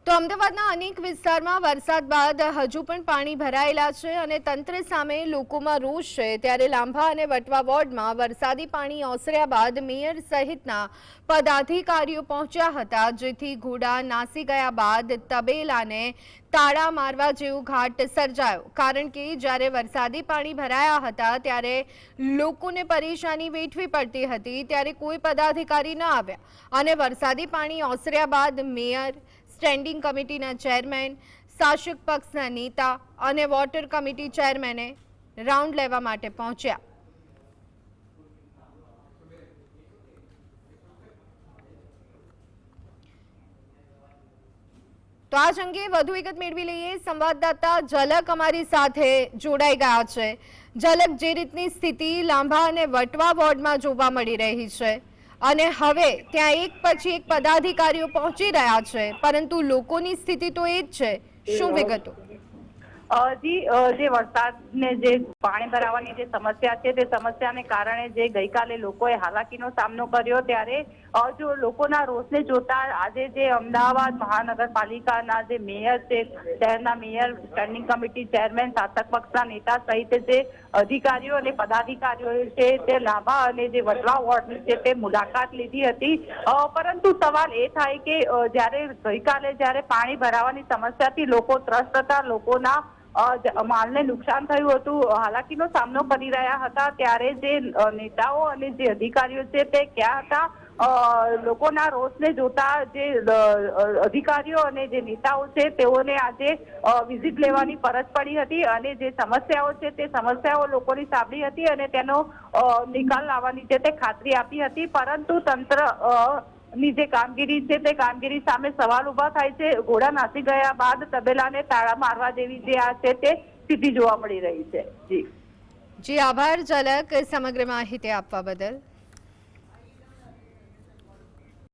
તો અમદાવાદના અનેક વિસ્તારમાં વરસાદ બાદ હજુ પણ પાણી ભરાયેલા છે અને તંત્ર સામે લોકોમાં રોષ છે। ત્યારે લાંભા અને વટવા વોર્ડમાં વરસાદી પાણી ઓસર્યા બાદ મેયર સહિતના પદાધિકારીઓ પહોંચ્યા હતા, જેથી ઘોડા નાસી ગયા બાદ તબેલાને તાળા મારવા જેવો ઘાટ સર્જાયો। કારણ કે જ્યારે વરસાદી પાણી ભરાયા હતા ત્યારે લોકોને પરેશાની વેઠવી પડતી હતી, ત્યારે કોઈ પદાધિકારી ન આવ્યા અને વરસાદી પાણી ઓસર્યા બાદ મેયર, સ્ટેન્ડિંગ કમિટીના ચેરમેન, શાસક પક્ષના નેતા અને વોટર કમિટી ચેરમેને રાઉન્ડ લેવા માટે પહોંચ્યા। તો આ અંગે વધુ વિગત મેળવી લઈએ। સંવાદદાતા ઝલક અમારી સાથે જોડાઈ ગયા છે। ઝલક, જે રીતની સ્થિતિ લાંભા અને વટવા વોર્ડમાં જોવા મળી રહી છે અને હવે ત્યાં એક પછી એક પદાધિકારીઓ પહોંચી રહ્યા છે, પરંતુ લોકોની સ્થિતિ તો એ જ છે, શું વિગતો? જી, જે વરસાદને જે પાણી ભરાવાની જે સમસ્યા છે તે સમસ્યાને કારણે જે ગઈકાલે લોકોએ હાલાકીનો સામનો કર્યો, ત્યારે જો લોકોના રોષને જોતા આજે જે અમદાવાદ મહાનગરપાલિકાના જે મેયર છે, શહેરના મેયર, સ્ટેન્ડિંગ કમિટી ચેરમેન, શાસક પક્ષના નેતા સહિત જે અધિકારીઓ અને પદાધિકારીઓ છે તે લાંભા અને જે વટવા વોર્ડની છે તે મુલાકાત લીધી હતી। પરંતુ સવાલ એ થાય કે જ્યારે ગઈકાલે જ્યારે પાણી ભરાવાની સમસ્યાથી લોકો ત્રસ્ત હતા, લોકોના માલને નુકસાન થયું હતું, હાલાકીનો સામનો કરી રહ્યા હતા, ત્યારે જે નેતાઓ અને જે અધિકારીઓ છે તે ક્યાં હતા? લોકોના રોષને જોતા જે અધિકારીઓ અને જે નેતાઓ છે તેઓને આજે વિઝિટ લેવાની ફરજ પડી હતી અને જે સમસ્યાઓ છે તે સમસ્યાઓ લોકોની સાંભળી હતી અને તેનો નિકાલ લાવવાની છે તે ખાતરી આપી હતી। પરંતુ તંત્ર ની જે કામગીરી છે તે કામગીરી સામે સવાલ ઉભા થાય છે। ઘોડા નાસી ગયા બાદ તબેલાને તાળા મારવા જેવી જે આ છે તે સ્થિતિ જોવા મળી રહી છે। જી, આભાર ઝલક, સમગ્ર માહિતી આપવા બદલ।